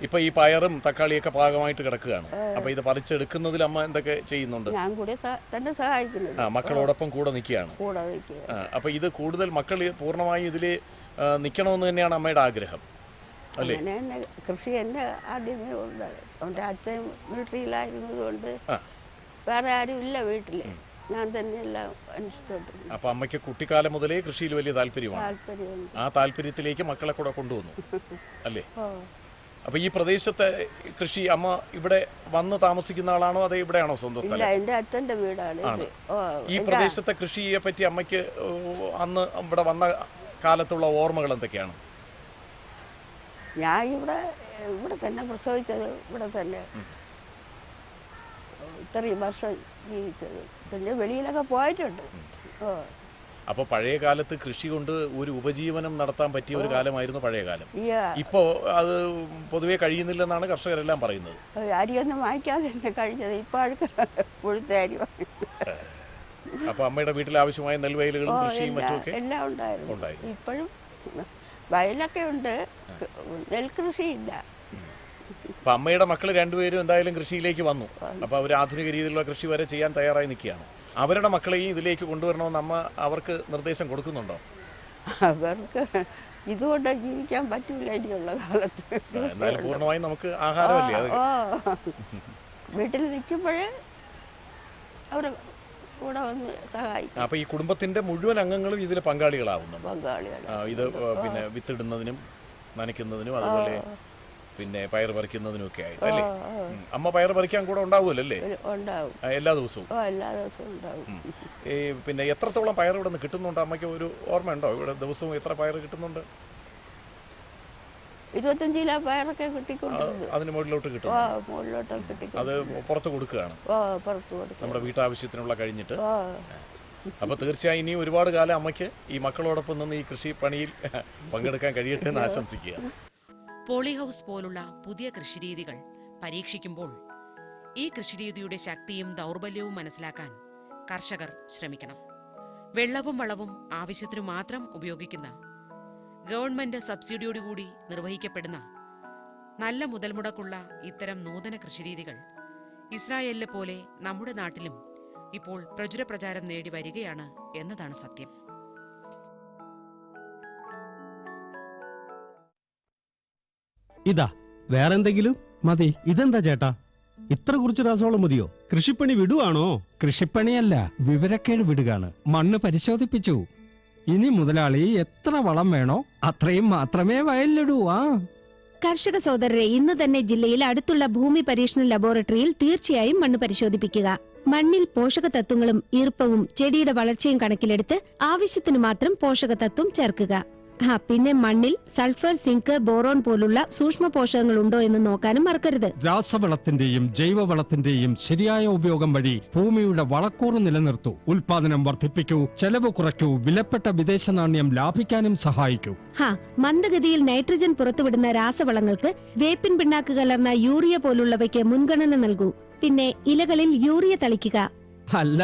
ഇപ്പൊ ഈ പയറും തക്കാളിയൊക്കെ പാകമായിട്ട് കിടക്കുകയാണ്. അപ്പൊ ഇത് പറിച്ചെടുക്കുന്നതിൽ അമ്മ എന്തൊക്കെ ചെയ്യുന്നുണ്ട്? ഞാൻ കൂടെ തന്നെ സഹായിക്കുന്നു. മക്കളോടൊപ്പം കൂടെ നിൽക്കുകയാണ്. അപ്പൊ ഇത് കൂടുതൽ മക്കൾ പൂർണ്ണമായും ഇതില് നിൽക്കണമെന്ന് തന്നെയാണ് അമ്മയുടെ ആഗ്രഹം അല്ലേ? കൃഷി എന്നെ ആദ്യമേ ഉണ്ട്. അവൻ്റെ അച്ഛൻ മിലിറ്ററിയിലായിരുന്നതുകൊണ്ട് വേറെ ആരും ഇല്ല വീട്ടില്, ഞാൻ തന്നെയെല്ലാം അനുഷ്ഠിച്ചോണ്ടിരുന്നു. അപ്പൊ അമ്മയ്ക്ക് കുട്ടിക്കാലം മുതലേ കൃഷിയിൽ വലിയ താല്പര്യമാണ്. ആ താല്പര്യത്തിലേക്ക് മക്കളെ കൂടെ കൊണ്ടുവന്നു അല്ലേ? അപ്പൊ ഈ പ്രദേശത്തെ കൃഷി അമ്മ ഇവിടെ വന്ന് താമസിക്കുന്ന ആളാണോ അതോ ഇവിടെയാണോ സ്വന്തം സ്ഥലം? എന്റെ അച്ഛന്റെ വീടാണ്. ഈ പ്രദേശത്തെ കൃഷിയെ പറ്റി അമ്മയ്ക്ക് അന്ന് ഇവിടെ വന്ന കാലത്തുള്ള ഓർമ്മകൾ എന്തൊക്കെയാണ്? ഞാൻ ഇവിടെ തന്നെ പ്രസവിച്ചത്, ഇവിടെ തന്നെ ഇത്രയും വർഷം ജീവിച്ചത്. പിന്നെ വെളിയിലൊക്കെ പോയിട്ടുണ്ട്. അപ്പോൾ പഴയ കാലത്ത് കൃഷി കൊണ്ട് ഒരു ഉപജീവനം നടത്താൻ പറ്റിയ ഒരു കാലമായിരുന്നു പഴയ കാലം. ഇപ്പോ അത് പൊതുവെ കഴിയുന്നില്ലെന്നാണ് കർഷകരെല്ലാം പറയുന്നത്. അരിയൊന്നും വാങ്ങിക്കാതെ തന്നെ കഴിഞ്ഞത്. ഇപ്പൊ പുഴുത്ത അരി. അപ്പൊ അമ്മയുടെ വീട്ടിൽ ആവശ്യമായ നെൽവയലുകളും കൃഷിയും മറ്റുമൊക്കെ എല്ലാം ഉണ്ടായിരുന്നു. ഇപ്പോഴും വയലൊക്കെ ഉണ്ട്, നെൽകൃഷിയില്ല. അപ്പൊ അമ്മയുടെ മക്കൾ 2 പേരും എന്തായാലും കൃഷിയിലേക്ക് വന്നു. അപ്പൊ അവർ ആധുനിക രീതിയിലുള്ള കൃഷി വരെ ചെയ്യാൻ തയ്യാറായി നിൽക്കുകയാണ്. അവരുടെ മക്കളെയും ഇതിലേക്ക് കൊണ്ടുവരണമെന്ന് അമ്മ അവർക്ക് നിർദ്ദേശം കൊടുക്കുന്നുണ്ടോ? അവർക്ക് ഇതുകൊണ്ട് ജീവിക്കാൻ പറ്റില്ല ഇനിയുള്ള കാലത്ത്. എന്തായാലും പൂർണ്ണമായും നമുക്ക് ആഹാരമല്ലേ അത്. വീട്ടിൽ നിൽക്കുമ്പോഴേ അവർ കൂടെ വന്ന് സഹായിക്കും. അപ്പോൾ ഈ കുടുംബത്തിന്റെ മുഴുവൻ അംഗങ്ങളും ഇതിൽ പങ്കാളികളാവുന്നുണ്ട്. പങ്കാളികൾ ഇത് പിന്നെ വിത്തിടുന്നതിനും നനയ്ക്കുന്നതിനും അതുപോലെ പിന്നെ പയർ പറിക്കുന്നതിനും ഒക്കെ ആയിട്ട് അല്ലേ? അമ്മ പയർ പറിക്കാൻ കൂടെ ഉണ്ടാവുമല്ലോ അല്ലേ? ഉണ്ടാവും. എല്ലാ ദിവസവും? എല്ലാ ദിവസവും ഉണ്ടാവും. ഈ പിന്നെ എത്രത്തോളം പയർ ഇവിടെ നിന്ന് കിട്ടുന്നുണ്ട് അമ്മയ്ക്ക് ഒരു ഓർമ്മയുണ്ടോ? ഇവിടെ ദിവസവും എത്ര പയർ കിട്ടുന്നുണ്ട്? 25 കിലോ പയറൊക്കെ കിട്ടിക്കൊണ്ടിരുന്നു. അതിന് മുകളിലോട്ട് കിട്ടും? മുകളിലോട്ട് കിട്ടിക്കൊണ്ട് അത് പുറത്ത് കൊടുക്കുകയാണ്? പുറത്ത് കൊടുക്കും. നമ്മുടെ വീട്ടാവശ്യത്തിനുള്ള കഴിഞ്ഞിട്ട്. അപ്പോൾ തീർച്ചയായും ഇനി ഒരുപാട് കാലം അമ്മയ്ക്ക് ഈ മക്കളോടൊപ്പം നിന്ന് ഈ കൃഷി പണിയിൽ പങ്കെടുക്കാൻ കഴിയട്ടെ എന്ന് ആശംസിക്കുക. പോളി ഹൗസ് പോലുള്ള പുതിയ കൃഷിരീതികൾ പരീക്ഷിക്കുമ്പോൾ ഈ കൃഷിരീതിയുടെ ശക്തിയും ദൗർബല്യവും മനസ്സിലാക്കാൻ കർഷകർ ശ്രമിക്കണം. വെള്ളവും വളവും ആവശ്യത്തിനു മാത്രം ഉപയോഗിക്കുന്ന, ഗവൺമെന്റ് സബ്സിഡിയോടുകൂടി നിർവഹിക്കപ്പെടുന്ന നല്ല മുതൽമുടക്കുള്ള ഇത്തരം നൂതന കൃഷിരീതികൾ ഇസ്രായേലിലെ പോലെ നമ്മുടെ നാട്ടിലും ഇപ്പോൾ പ്രചുരപ്രചാരം നേടി വരികയാണ് എന്നതാണ് സത്യം. ഇതാ വേറെന്തെങ്കിലും മതി. ഇതെന്താ ചേട്ടാ, ഇത്ര കുറച്ച് രാസവളം മതിയോ? കൃഷിപ്പണി വിടുവാണോ? കൃഷിപ്പണിയല്ല, വിവരക്കേട് വിടുകയാണ്. മണ്ണ് പരിശോധിപ്പിച്ചു. ഇനി മുതലാളി എത്ര വളം വേണോ അത്രയും മാത്രമേ വയലിലിടൂ. കർഷക സഹോദരരെ, ഇന്ന് തന്നെ ജില്ലയിൽ അടുത്തുള്ള ഭൂമി പരീക്ഷണ ലബോറട്ടറിയിൽ തീർച്ചയായും മണ്ണ് പരിശോധിപ്പിക്കുക. മണ്ണിൽ പോഷകതത്വങ്ങളും ഈർപ്പവും ചെടിയുടെ വളർച്ചയും കണക്കിലെടുത്ത് ആവശ്യത്തിന് മാത്രം പോഷകതത്വം ചേർക്കുക. പിന്നെ മണ്ണിൽ സൾഫർ, സിങ്ക്, ബോറോൺ പോലുള്ള സൂക്ഷ്മ പോഷകങ്ങൾ ഉണ്ടോ എന്ന് നോക്കാനും മറക്കരുത്. രാസവളത്തിന്റെയും ജൈവവളത്തിന്റെയും ശരിയായ ഉപയോഗം വഴി ഭൂമിയുടെ വളക്കൂറ് നിലനിർത്തൂ, ഉൽപാദനം വർദ്ധിപ്പിക്കൂ, ചെലവ് കുറയ്ക്കൂ, വിലപ്പെട്ട വിദേശ നാണ്യം ലാഭിക്കാനും സഹായിക്കൂ. മന്ദഗതിയിൽ നൈട്രജൻ പുറത്തുവിടുന്ന രാസവളങ്ങൾക്ക് വേപ്പിൻ പിണ്ണാക്ക് കലർന്ന യൂറിയ പോലുള്ളവയ്ക്ക് മുൻഗണന നൽകൂ. പിന്നെ ഇലകളിൽ യൂറിയ തളിക്കുക. അല്ല,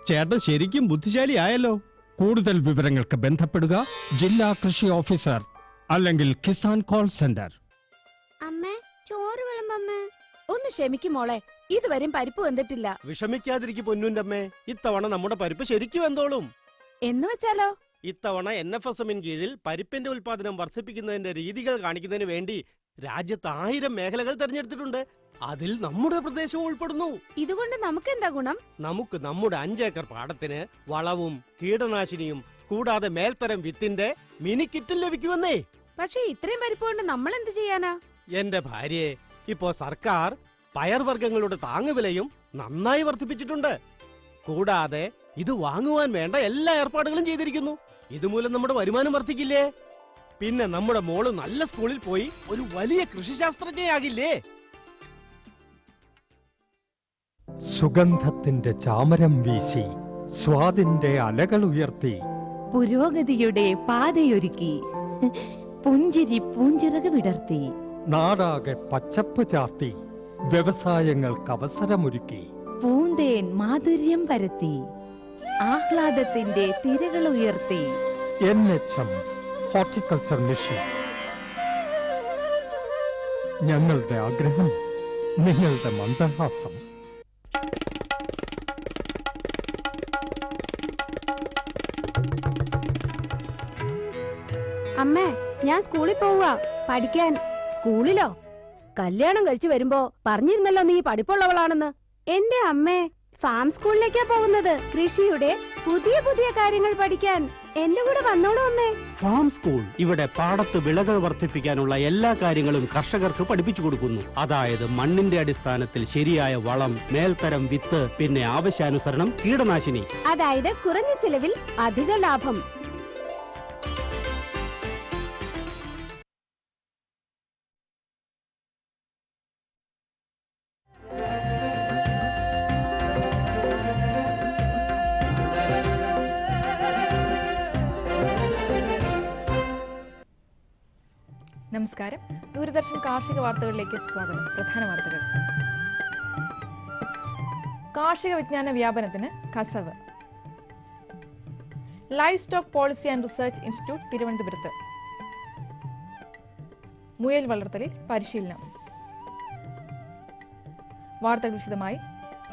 ചേട്ടൻ ശരിക്കും ബുദ്ധിശാലിയായല്ലോ. കൂടുതൽ വിവരങ്ങൾക്ക് ബന്ധപ്പെടുക ജില്ലാ കൃഷി ഓഫീസർ അല്ലെങ്കിൽ കിസാൻ കോൾ സെന്റർ. അമ്മേ, ചോറ് വിളമ്പമ്മേ. ഒന്ന് ക്ഷമിക്കും മോളെ, ഇതുവരെയും പരിപ്പ് വെന്തിട്ടില്ല. വിഷമിക്കാതിരിക്കും പൊന്നുന്റെ അമ്മേ, ഇത്തവണ നമ്മുടെ പരിപ്പ് ശരിക്കും വെന്തോളും. എന്ന് വെച്ചാലോ? ഇത്തവണ NFSM കീഴിൽ പരിപ്പിന്റെ ഉൽപാദനം വർദ്ധിപ്പിക്കുന്നതിന്റെ രീതികൾ കാണിക്കുന്നതിന് വേണ്ടി രാജ്യത്ത് 1000 മേഖലകൾ തെരഞ്ഞെടുത്തിട്ടുണ്ട്. അതിൽ നമ്മുടെ പ്രദേശവും ഉൾപ്പെടുന്നു. ഇതുകൊണ്ട് നമുക്ക് എന്താ ഗുണം? നമുക്ക് നമ്മുടെ 5 ഏക്കർ പാടത്തിന് വളവും കീടനാശിനിയും കൂടാതെ മേൽത്തരം വിത്തിന്റെ മിനി കിറ്റും ലഭിക്കുമെന്നേ. പക്ഷേ ഇത്രയും പരിപ്പ് കൊണ്ട് നമ്മൾ എന്ത് ചെയ്യാനാ? എന്റെ ഭാര്യയെ, ഇപ്പോ സർക്കാർ പയർവർഗ്ഗങ്ങളുടെ താങ്ങുവിലയും നന്നായി വർദ്ധിപ്പിച്ചിട്ടുണ്ട്. കൂടാതെ ഇത് വാങ്ങുവാൻ വേണ്ട എല്ലാ ഏർപ്പാടുകളും ചെയ്തിരിക്കുന്നു. ഇതുമൂലം നമ്മുടെ വരുമാനം വർദ്ധിക്കില്ലേ? പിന്നെ നമ്മുടെ മോള് നല്ല സ്കൂളിൽ പോയി ഒരു വലിയ കൃഷിശാസ്ത്രജ്ഞയാകില്ലേ? സുഗന്ധത്തിന്റെ ചാമരം വീശി സ്വാദിന്റെ അലകൾ ഉയർത്തി പുരോഗതിയുടെ പാതയൊരുക്കി പുഞ്ചിരി പൂഞ്ചിറക് വിടർത്തി നാടാകെ പച്ചപ്പ് ചാർത്തി വ്യവസായങ്ങൾക്ക് അവസരമൊരുക്കി പൂന്തേൻ മാധുര്യം പരത്തി ആഹ്ലാദത്തിന്റെ തിരകൾ ഉയർത്തി NHM ഹോർട്ടിക്കൾച്ചർ മിഷൻ. ഞങ്ങളുടെ ആഗ്രഹം, നിങ്ങളുടെ മന്ദഹാസം. അമ്മേ, ഞാൻ സ്കൂളിൽ പോവുക പഠിക്കാൻ. സ്കൂളിലോ? കല്യാണം കഴിച്ചു വരുമ്പോ പറഞ്ഞിരുന്നല്ലോ നീ പഠിപ്പുള്ളവളാണെന്ന്. എന്റെ അമ്മേ, ഫാം സ്കൂളിലേക്കാ പോകുന്നത്. കൃഷിയുടെ പുതിയ പുതിയ കാര്യങ്ങൾ പഠിക്കാൻ എന്റെ കൂടെ വന്നോളൂ അമ്മേ. ഫാം സ്കൂൾ ഇവിടെ പാടത്ത് വിളകൾ വർദ്ധിപ്പിക്കാനുള്ള എല്ലാ കാര്യങ്ങളും കർഷകർക്ക് പഠിപ്പിച്ചു കൊടുക്കുന്നു. അതായത് മണ്ണിന്റെ അടിസ്ഥാനത്തിൽ ശരിയായ വളം, മേൽത്തരം വിത്ത്, പിന്നെ ആവശ്യാനുസരണം കീടനാശിനി. അതായത് കുറഞ്ഞ ചിലവിൽ അധിക ലാഭം. നമസ്കാരം. ദൂരദർശൻ കാർഷിക വാർത്തകളിലേക്ക് സ്വാഗതം. പ്രധാന വാർത്തകൾ. കാർഷിക വിജ്ഞാന വ്യാപനത്തിന് കസവ്. Live stock policy and research institute തിരുവനന്തപുരത്ത്. മുയൽ വളർത്തലിൽ പരിശീലനം. വാർത്തകൾ വിശദമായി.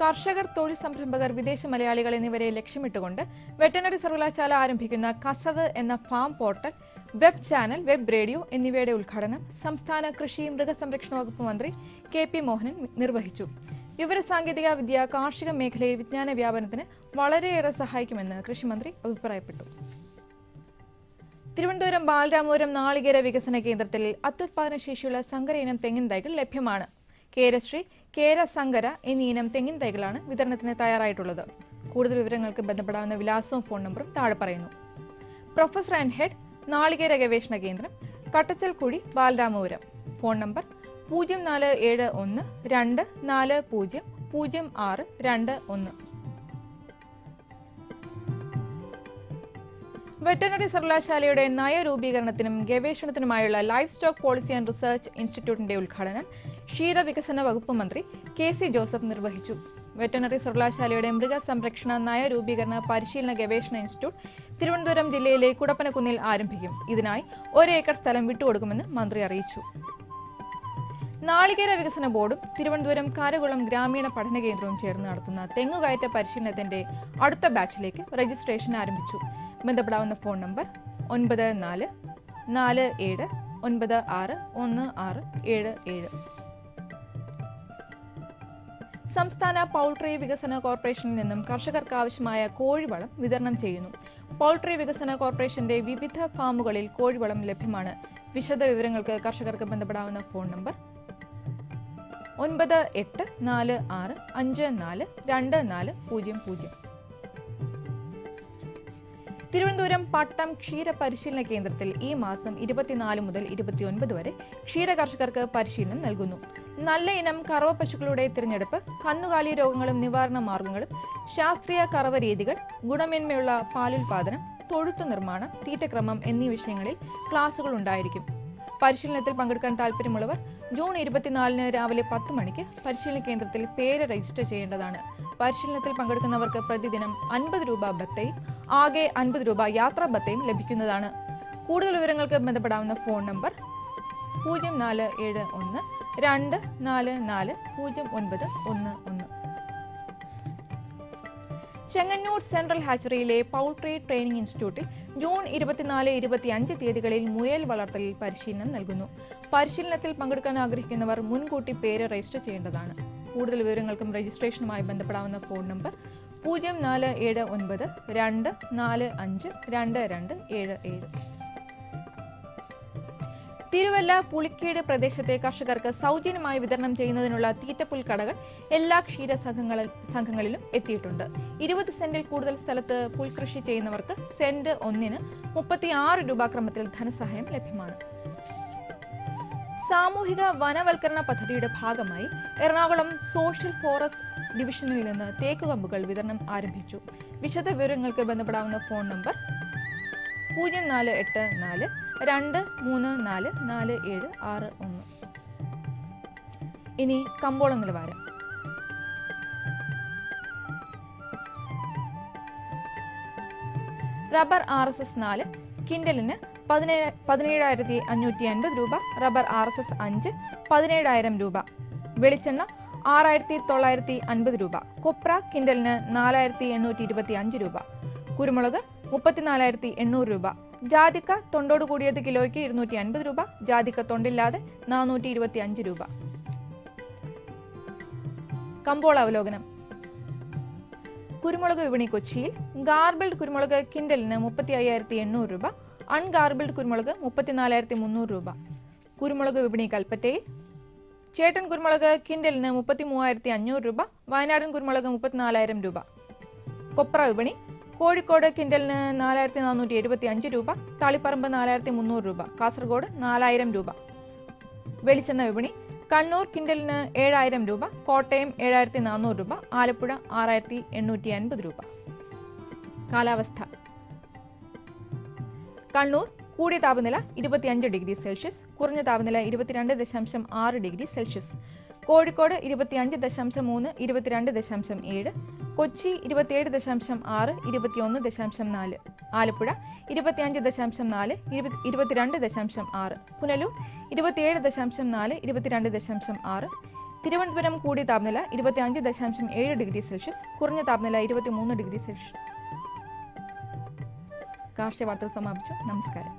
കർഷകർ, തൊഴിൽ സംരംഭകർ, വിദേശ മലയാളികൾ എന്നിവരെ ലക്ഷ്യമിട്ടുകൊണ്ട് വെറ്ററിനറി സർവകലാശാല ആരംഭിക്കുന്ന കസവ് എന്ന farm portal, web channel, web radio എന്നിവയുടെ ഉദ്ഘാടനം സംസ്ഥാന കൃഷി മൃഗസംരക്ഷണ വകുപ്പ് മന്ത്രി KP മോഹനൻ നിർവഹിച്ചു. വിവരസാങ്കേതിക വിദ്യ കാർഷിക മേഖലയിൽ വിജ്ഞാന വ്യാപനത്തിന് വളരെയേറെ സഹായിക്കുമെന്ന് കൃഷിമന്ത്രി അഭിപ്രായപ്പെട്ടു. തിരുവനന്തപുരം ബാലരാമപുരം നാളികേര വികസന കേന്ദ്രത്തിൽ അത്യുത്പാദന ശേഷിയുള്ള സങ്കര ഇനം തെങ്ങിൻ തൈകൾ ലഭ്യമാണ്. കേരശ്രീ, കേര സങ്കര എന്നീ ഇനം തെങ്ങിൻ തൈകളാണ് വിതരണത്തിന് തയ്യാറായിട്ടുള്ളത്. കൂടുതൽ വിവരങ്ങൾക്ക് ബന്ധപ്പെടാവുന്ന വിലാസവും ഫോൺ നമ്പറും താഴെ പറയുന്നു. പ്രൊഫസർ ആൻഡ് ഹെഡ്, നാളികേര ഗവേഷണ കേന്ദ്രം, Kattachalkuzhi, Balaramapuram. Phone number 047124000621. Veterinary സർവകലാശാലയുടെ നയരൂപീകരണത്തിനും ഗവേഷണത്തിനുമായുള്ള life stock policy and research ഇൻസ്റ്റിറ്റ്യൂട്ടിന്റെ ഉദ്ഘാടനം ക്ഷീരവികസന വകുപ്പ് മന്ത്രി KC ജോസഫ് നിർവഹിച്ചു. വെറ്ററിനറി സർവകലാശാലയുടെ മൃഗസംരക്ഷണ നയരൂപീകരണ പരിശീലന ഗവേഷണ ഇൻസ്റ്റിറ്റ്യൂട്ട് തിരുവനന്തപുരം ജില്ലയിലെ കുടപ്പനക്കുന്നിൽ ആരംഭിക്കും. ഇതിനായി 1 ഏക്കർ സ്ഥലം വിട്ടുകൊടുക്കുമെന്ന് മന്ത്രി അറിയിച്ചു. നാളികേര വികസന ബോർഡും തിരുവനന്തപുരം കാരകുളം ഗ്രാമീണ പഠന കേന്ദ്രവും ചേർന്ന് നടത്തുന്ന തെങ്ങുകയറ്റ പരിശീലനത്തിന്റെ അടുത്ത ബാച്ചിലേക്ക് രജിസ്ട്രേഷൻ ആരംഭിച്ചു. ബന്ധപ്പെടാവുന്ന ഫോൺ നമ്പർ 9447961677. സംസ്ഥാന പൗൾട്രി വികസന കോർപ്പറേഷനിൽ നിന്നും കർഷകർക്ക് ആവശ്യമായ കോഴിവളം വിതരണം ചെയ്യുന്നു. പൗൾട്രി വികസന കോർപ്പറേഷന്റെ വിവിധ ഫാമുകളിൽ കോഴിവളം ലഭ്യമാണ്. വിശദ വിവരങ്ങൾക്ക് കർഷകർക്ക് ബന്ധപ്പെടാവുന്ന ഫോൺ നമ്പർ 9846542400. തിരുവനന്തപുരം പട്ടം ക്ഷീര പരിശീലന കേന്ദ്രത്തിൽ ഈ മാസം 24 മുതൽ 29 വരെ ക്ഷീര കർഷകർക്ക് പരിശീലനം നൽകുന്നു. നല്ല ഇനം കറവ പശുക്കളുടെ തിരഞ്ഞെടുപ്പ്, കന്നുകാലി രോഗങ്ങളും നിവാരണ മാർഗങ്ങളും, ശാസ്ത്രീയ കറവ രീതികൾ, ഗുണമേന്മയുള്ള പാലുൽപാദനം, തൊഴുത്തു നിർമ്മാണം, തീറ്റക്രമം എന്നീ വിഷയങ്ങളിൽ ക്ലാസുകൾ ഉണ്ടായിരിക്കും. പരിശീലനത്തിൽ പങ്കെടുക്കാൻ താൽപ്പര്യമുള്ളവർ ജൂൺ 24 രാവിലെ 10 മണിക്ക് പരിശീലന കേന്ദ്രത്തിൽ പേര് രജിസ്റ്റർ ചെയ്യേണ്ടതാണ്. പരിശീലനത്തിൽ പങ്കെടുക്കുന്നവർക്ക് പ്രതിദിനം 50 രൂപ ബത്തയും ആകെ 50 രൂപ യാത്രാ ബത്തയും ലഭിക്കുന്നതാണ്. കൂടുതൽ വിവരങ്ങൾക്ക് ബന്ധപ്പെടാവുന്ന phone number 047124400911. Chengannur central hatchery poultry training ഇൻസ്റ്റിറ്റ്യൂട്ടിൽ ജൂൺ 24-25 തീയതികളിൽ മുയൽ വളർത്തലിൽ പരിശീലനം നൽകുന്നു. പരിശീലനത്തിൽ പങ്കെടുക്കാൻ ആഗ്രഹിക്കുന്നവർ മുൻകൂട്ടി പേര് രജിസ്റ്റർ ചെയ്യേണ്ടതാണ്. കൂടുതൽ വിവരങ്ങൾക്കും രജിസ്ട്രേഷനുമായി ബന്ധപ്പെടാവുന്ന ഫോൺ നമ്പർ 047924522277. തിരുവല്ല പുളിക്കീട് പ്രദേശത്തെ കർഷകർക്ക് സൗജന്യമായി വിതരണം ചെയ്യുന്നതിനുള്ള തീറ്റപ്പുൽ കടകൾ എല്ലാ ക്ഷീര സംഘങ്ങളിലും എത്തിയിട്ടുണ്ട്. 20 സെന്റിൽ കൂടുതൽ സ്ഥലത്ത് പുൽകൃഷി ചെയ്യുന്നവർക്ക് സെന്റ് 1-ന് 36 രൂപ ക്രമത്തിൽ ധനസഹായം ലഭ്യമാണ്. സാമൂഹിക വനവൽക്കരണ പദ്ധതിയുടെ ഭാഗമായി എറണാകുളം സോഷ്യൽ ഫോറസ്റ്റ് ഡിവിഷനിൽ നിന്ന് തേക്കുകമ്പുകൾ വിതരണം ആരംഭിച്ചു. വിശദ വിവരങ്ങൾക്ക് ബന്ധപ്പെടാവുന്ന ഫോൺ നമ്പർ 048423444761. ഇനി കമ്പോള നിലവാരം. റബ്ബർ RSS 4 കിൻഡലിന് 17,550 രൂപ, റബ്ബർ RSS 5 17,000 രൂപ, വെളിച്ചെണ്ണ 6,950 രൂപ, കൊപ്ര കിൻഡലിന് 4,825 രൂപ, കുരുമുളക് 34,800 രൂപ, ജാതിക്ക തൊണ്ടോട് കൂടിയത് കിലോയ്ക്ക് 250 രൂപ, ജാതിക്ക തൊണ്ടില്ലാതെ 425 രൂപ. കമ്പോള അവലോകനം. കുരുമുളക് വിപണി കൊച്ചിയിൽ ഗാർബിൾഡ് കുരുമുളക് കിൻഡലിന് 35,800 രൂപ, അൺഗാർബിൾഡ് കുരുമുളക് 34,300 രൂപ. കുരുമുളക് വിപണി കൽപ്പറ്റയിൽ ചേട്ടൻ കുരുമുളക് കിൻഡലിന് 33,500 രൂപ, വയനാടൻ കുരുമുളക് 34,000 രൂപ. കൊപ്ര വിപണി കോഴിക്കോട് കിൻഡലിന് 4,475 രൂപ, തളിപ്പറമ്പ് 4,300 രൂപ, കാസർഗോഡ് 4,000 രൂപ. വെളിച്ചെണ്ണ വിപണി കണ്ണൂർ കിൻഡലിന് 7,000 രൂപ, കോട്ടയം 7,400 രൂപ, ആലപ്പുഴ 6,850 രൂപ. കാലാവസ്ഥ. കണ്ണൂർ കൂടിയ താപനില 25 ഡിഗ്രി സെൽഷ്യസ്, കുറഞ്ഞ താപനില 22.6 ഡിഗ്രി സെൽഷ്യസ്. കോഴിക്കോട് 25.3, 22.7, കൊച്ചി 27.6, 21.4, ആലപ്പുഴ 25.4, 22.6, പുനലൂർ 27.4, 22.6, തിരുവനന്തപുരം കൂടിയ താപനില 25.7 ഡിഗ്രി സെൽഷ്യസ്, കുറഞ്ഞ താപനില 23 ഡിഗ്രി സെൽഷ്യസ്. കാർഷിക വാർത്തകൾ സമാപിച്ചു. നമസ്കാരം.